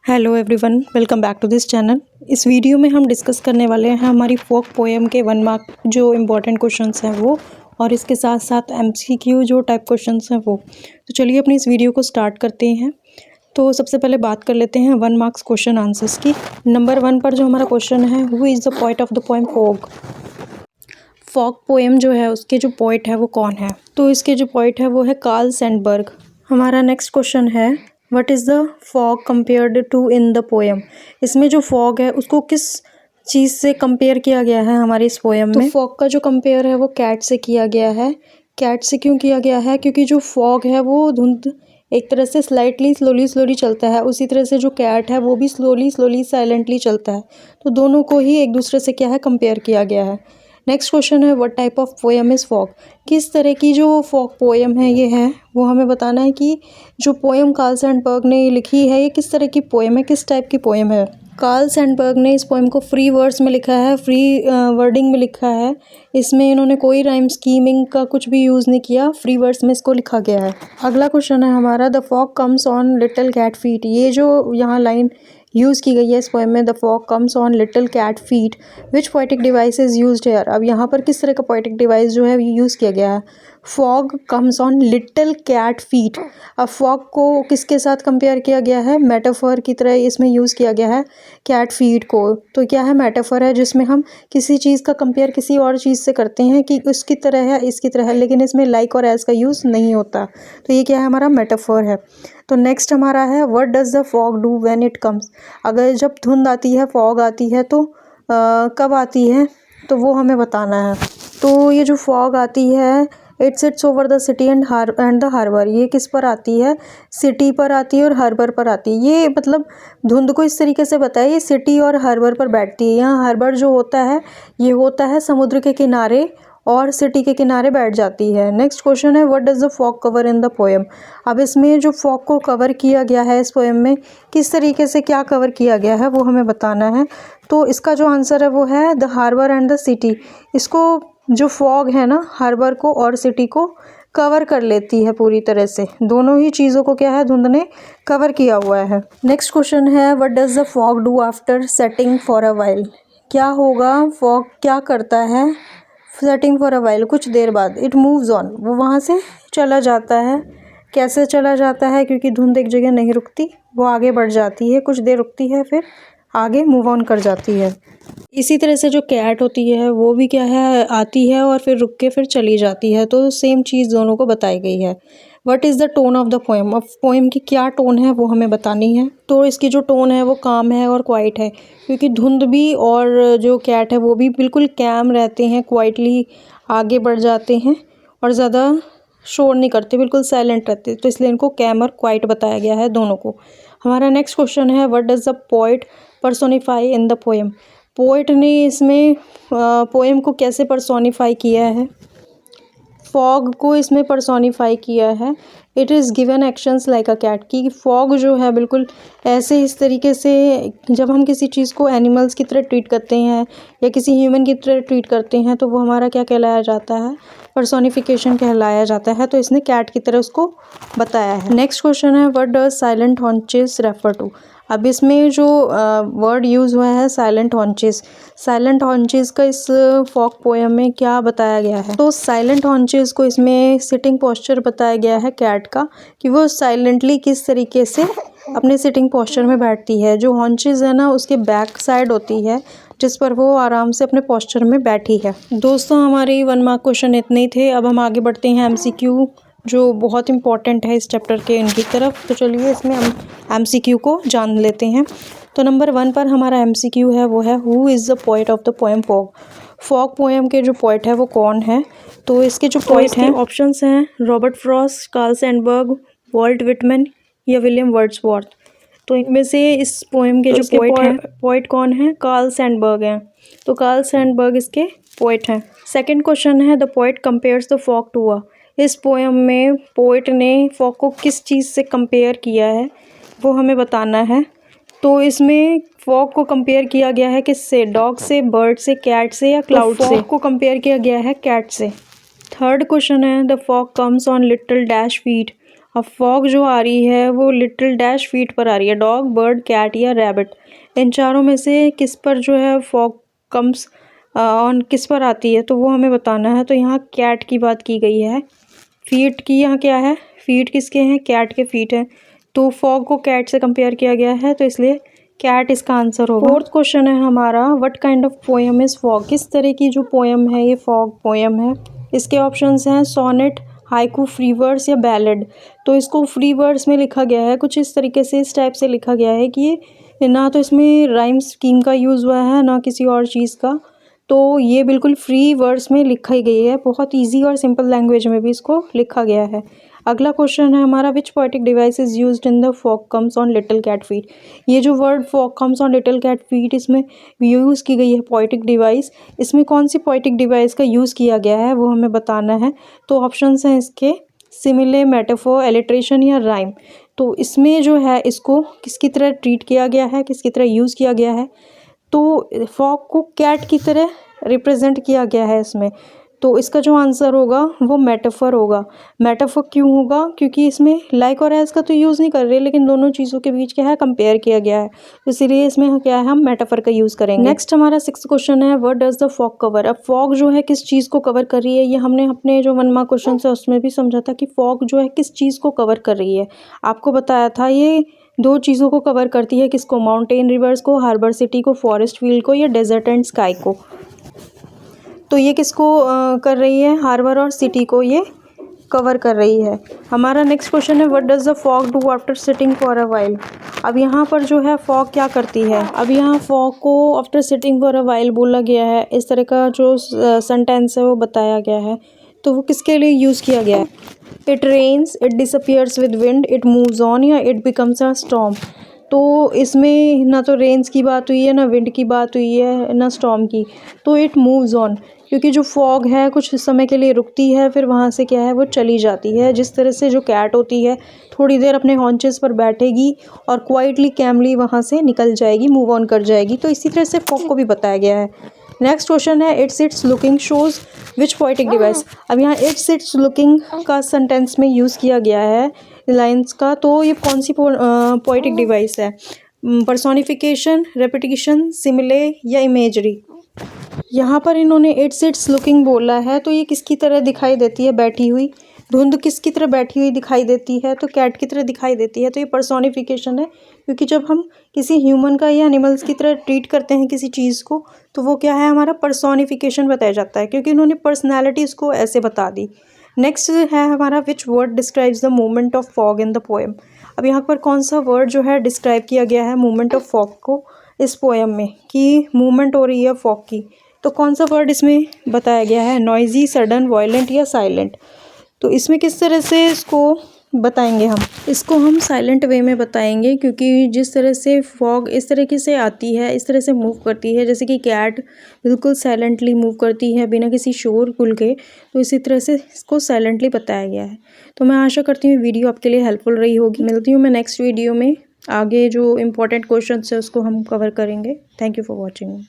Hello everyone, welcome back to this channel. इस video में हम डिस्कस करने वाले हैं हमारी फोक पोएम के 1 मार्क जो इम्पोर्टेंट क्वेश्चंस हैं वो, और इसके साथ साथ एमसीक्यू जो टाइप क्वेश्चंस हैं वो। तो चलिए अपनी इस वीडियो को स्टार्ट करते हैं। तो सबसे पहले बात कर लेते हैं 1 मार्क्स क्वेश्चन आंसर्स की। नंबर 1 पर जो हमारा क्वेश्चन है, who is the poet of the poem fog. Fog poem जो है उसके जो पोएट है वो कौन है? तो इसके जो पोएट है वो है कार्ल सैंडबर्ग। हमारा नेक्स्ट क्वेश्चन है, what is the fog compared to in the poem. इसमें जो फॉग है उसको किस चीज़ से कंपेयर किया गया है हमारी इस पोएम में? तो फॉग का जो कंपेयर है वो कैट से किया गया है। कैट से क्यों किया गया है? क्योंकि जो फॉग है वो धुंध एक तरह से स्लाइटली स्लोली चलता है, उसी तरह से जो कैट है वो भी स्लोली साइलेंटली चलता है। तो दोनों को ही एक दूसरे से क्या है, कंपेयर किया गया है। नेक्स्ट क्वेश्चन है, what type of poem is fog. किस तरह की जो फॉग पोएम है ये है, वो हमें बताना है कि जो पोएम कार्ल सैंडबर्ग ने लिखी है ये किस तरह की पोएम है, किस टाइप की पोएम है। कार्ल सैंडबर्ग ने इस पोएम को फ्री वर्ड्स में लिखा है, फ्री वर्डिंग में लिखा है। इसमें इन्होंने कोई राइम स्कीमिंग का कुछ भी यूज़ नहीं किया, फ्री वर्ड्स में इसको लिखा गया है। अगला क्वेश्चन है हमारा, the fog comes on little cat feet. ये जो यहाँ लाइन यूज़ की गई है इस पोएम में, the fog comes on little cat feet, which poetic device is used here. अब यहाँ पर किस तरह का पोएटिक डिवाइस जो है यूज़ किया गया है? Fog comes on little cat feet. अब फॉग को किसके साथ कंपेयर किया गया है? मेटाफर की तरह इसमें यूज़ किया गया है कैट फीट को। तो क्या है? मेटाफर है, जिसमें हम किसी चीज़ का कंपेयर किसी और चीज़ से करते हैं कि उसकी तरह है, इसकी तरह है, लेकिन इसमें लाइक और एज का यूज़ नहीं होता। तो ये क्या है? हमारा मेटाफर है। तो नेक्स्ट हमारा है, what does the fog do when it comes. अगर जब धुंध आती है, फॉग आती है, तो कब आती है? तो वो हमें बताना है। तो ये जो फॉग आती है, it sits over the city and the harbour. ये किस पर आती है? सिटी पर आती है और हार्बर पर आती है। ये मतलब धुंध को इस तरीके से बताया, ये सिटी और हार्बर पर बैठती है। यहाँ हार्बर जो होता है ये होता है समुद्र के किनारे, और सिटी के किनारे बैठ जाती है। नेक्स्ट क्वेश्चन है, what does the fog cover in the poem. अब इसमें जो फॉग को कवर किया गया है इस पोएम में, किस तरीके से क्या कवर किया गया है वो हमें बताना है। तो इसका जो आंसर है वो है the harbour and the city. इसको जो फॉग है ना, हार्बर को और सिटी को कवर कर लेती है पूरी तरह से। दोनों ही चीज़ों को क्या है, धुंध ने कवर किया हुआ है। नेक्स्ट क्वेश्चन है, what does the fog do after setting for a while. क्या होगा? फॉग क्या करता है सेटिंग फॉर अ वाइल, कुछ देर बाद। इट मूव्स ऑन, वो वहाँ से चला जाता है। कैसे चला जाता है? क्योंकि धुंध एक जगह नहीं रुकती, वो आगे बढ़ जाती है, कुछ देर रुकती है, फिर आगे मूव ऑन कर जाती है। इसी तरह से जो कैट होती है वो भी क्या है, आती है और फिर रुक के फिर चली जाती है। तो सेम चीज़ दोनों को बताई गई है। What is the tone of the poem. अब पोएम की क्या टोन है वो हमें बतानी है। तो इसकी जो टोन है वो काम है और क्वाइट है, क्योंकि धुंध भी और जो कैट है वो भी बिल्कुल कैम रहते हैं, क्वाइटली आगे बढ़ जाते हैं और ज़्यादा शोर नहीं करते, बिल्कुल साइलेंट रहते। तो इसलिए इनको कैम और क्वाइट बताया गया है दोनों को। हमारा नेक्स्ट क्वेश्चन है, what does the poet personify in the poem. Poet ने इसमें पोएम को कैसे पर्सोनिफाई किया है? फॉग को इसमें पर्सोनिफाई किया है। It is given actions like a cat, की फॉग जो है बिल्कुल ऐसे इस तरीके से, जब हम किसी चीज़ को एनिमल्स की तरह ट्रीट करते हैं या किसी ह्यूमन की तरह ट्रीट करते हैं, तो वो हमारा क्या कहलाया जाता है? पर्सोनिफिकेशन कहलाया जाता है। तो इसने कैट की तरह उसको बताया है। नेक्स्ट क्वेश्चन है, what does silent haunches refer to. अब इसमें जो वर्ड यूज़ हुआ है साइलेंट हॉन्चेस, साइलेंट हॉन्चेस का इस फॉक पोएम में क्या बताया गया है? तो साइलेंट हॉन्चेस को इसमें सिटिंग पोस्चर बताया गया है कैट का, कि वो साइलेंटली किस तरीके से अपने सिटिंग पोस्चर में बैठती है। जो हॉन्चेस है ना, उसके बैक साइड होती है, जिस पर वो आराम से अपने पोस्चर में बैठी है। दोस्तों, हमारे 1 मार्क क्वेश्चन इतने ही थे। अब हम आगे बढ़ते हैं एमसीक्यू, जो बहुत इंपॉर्टेंट है इस चैप्टर के इनकी तरफ। तो चलिए इसमें हम एमसीक्यू को जान लेते हैं। तो नंबर 1 पर हमारा एमसीक्यू है वो है, who is the poet of the poem fog. Fog poem के जो पोएट है वो कौन है? तो इसके जो पोएट हैं, ऑप्शंस हैं Robert Frost, Karl Sandberg, Walt Whitman या विलियम वर्ड्सवर्थ। तो इनमें से इस पोएम के जो पोएट कौन है? कार्ल सैंडबर्ग हैं। तो कार्ल सैंडबर्ग इसके पोएट हैं। सेकंड क्वेश्चन है, the poet compares the fog to a. इस पोएम में पोएट ने फॉग को किस चीज़ से कंपेयर किया है वो हमें बताना है। तो इसमें फॉग को कंपेयर किया गया है किससे? डॉग से, बर्ड से, कैट से या क्लाउड से? फॉग को कंपेयर किया गया है कैट से। थर्ड क्वेश्चन है, the fog comes on little dash feet. अब फॉग जो आ रही है वो लिटिल डैश फीट पर आ रही है, डॉग, बर्ड, कैट या रैबिट। इन चारों में से किस पर जो है फॉग कम्स ऑन, किस पर आती है, तो वो हमें बताना है। तो यहाँ कैट की बात की गई है। फीट की यहाँ क्या है, फीट किसके हैं, कैट के फीट हैं। तो फॉग को कैट से कंपेयर किया गया है, तो इसलिए कैट इसका आंसर होगा। फोर्थ क्वेश्चन है हमारा, what kind of poem is fog. किस तरह की जो पोएम है ये फॉग पोएम है। इसके ऑप्शंस हैं सोनेट, हाइकू, फ्री वर्स या बैलेड। तो इसको फ्री वर्स में लिखा गया है, कुछ इस तरीके से, इस टाइप से लिखा गया है कि ये ना तो इसमें राइम स्कीम का यूज़ हुआ है ना किसी और चीज़ का। तो ये बिल्कुल फ्री वर्ड्स में लिखी गई है, बहुत इजी और सिंपल लैंग्वेज में भी इसको लिखा गया है। अगला क्वेश्चन है हमारा, which poetic device is used in the fog comes on little cat feet. ये जो word fog comes on little cat feet, इसमें यूज़ की गई है पोएटिक डिवाइस। इसमें कौन सी पोएटिक डिवाइस का यूज़ किया गया है वो हमें बताना है। तो ऑप्शंस हैं इसके, सिमिले, मेटाफोर, एलिट्रेशन या राइम। तो इसमें जो है इसको किसकी तरह ट्रीट किया गया है, किसकी तरह यूज़ किया गया है। तो फॉग को कैट की तरह रिप्रेजेंट किया गया है इसमें। तो इसका जो आंसर होगा वो मेटाफर होगा। मेटाफर क्यों होगा, क्योंकि इसमें लाइक और एज का तो यूज़ नहीं कर रहे, लेकिन दोनों चीज़ों के बीच क्या है, कंपेयर किया गया है, तो इसीलिए इसमें क्या है, हम मेटाफर का यूज़ करेंगे। नेक्स्ट हमारा 6th क्वेश्चन है, what does the fog cover. अब फॉग जो है किस चीज़ को कवर कर रही है, ये हमने अपने जो 1 मार्क क्वेश्चन है उसमें भी समझा था कि फॉग जो है किस चीज़ को कवर कर रही है। आपको बताया था ये 2 चीज़ों को कवर करती है, किसको, माउंटेन रिवर्स को, हार्बर सिटी को, फॉरेस्ट फील्ड को या डेजर्ट एंड स्काई को। तो ये किसको कर रही है, हार्बर और सिटी को ये कवर कर रही है। हमारा नेक्स्ट क्वेश्चन है, what does the fog do after sitting for a while. अब यहाँ पर जो है फॉग क्या करती है, अब यहाँ फॉग को after sitting for a while बोला गया है, इस तरह का जो सेंटेंस है वो बताया गया है। तो वो किसके लिए यूज़ किया गया है, it rains, it disappears with wind, it moves on या इट बिकम्स अ स्टॉर्म। तो इसमें ना तो रेन्स की बात हुई है, ना विंड की बात हुई है, ना स्टॉर्म की। तो इट मूव्स ऑन, क्योंकि जो फॉग है कुछ समय के लिए रुकती है, फिर वहाँ से क्या है वो चली जाती है। जिस तरह से जो कैट होती है थोड़ी देर अपने हॉन्चेस पर बैठेगी और क्वाइटली कैमली वहाँ से निकल जाएगी, मूव ऑन कर जाएगी। तो इसी तरह से फॉग को भी बताया गया है। नेक्स्ट क्वेश्चन है, it's it's looking shows which poetic device. अब यहाँ इट्स इट्स लुकिंग का सेंटेंस में यूज़ किया गया है लाइन्स का। तो ये कौन सी पोएटिक डिवाइस है, पर्सोनिफिकेशन, रेपिटिशन, सिमिले या इमेजरी। यहाँ पर इन्होंने इट्स इट्स लुकिंग बोला है, तो ये किसकी तरह दिखाई देती है, बैठी हुई धुंध किसकी तरह बैठी हुई दिखाई देती है, तो कैट की तरह दिखाई देती है। तो ये पर्सोनिफिकेशन है, क्योंकि जब हम किसी ह्यूमन का या एनिमल्स की तरह ट्रीट करते हैं किसी चीज़ को, तो वो क्या है, हमारा पर्सोनिफिकेशन बताया जाता है, क्योंकि इन्होंने पर्सनैलिटीज़ को ऐसे बता दी। नेक्स्ट है हमारा, which word describes the movement of fog in the poem. अब यहाँ पर कौन सा वर्ड जो है डिस्क्राइब किया गया है मूवमेंट ऑफ फॉग को इस पोएम में, कि मूवमेंट हो रही है फॉग की। तो कौन सा वर्ड इसमें बताया गया है, नॉइजी, सडन, वायलेंट या साइलेंट। तो इसमें किस तरह से इसको बताएंगे हम, इसको हम साइलेंट वे में बताएंगे, क्योंकि जिस तरह से फॉग इस तरीके से आती है, इस तरह से मूव करती है, जैसे कि कैट बिल्कुल साइलेंटली मूव करती है बिना किसी शोर गुल के, तो इसी तरह से इसको साइलेंटली बताया गया है। तो मैं आशा करती हूँ वीडियो आपके लिए हेल्पफुल रही होगी। मिलती हूँ मैं नेक्स्ट वीडियो में, आगे जो इम्पोर्टेंट क्वेश्चन है उसको हम कवर करेंगे। Thank you for watching.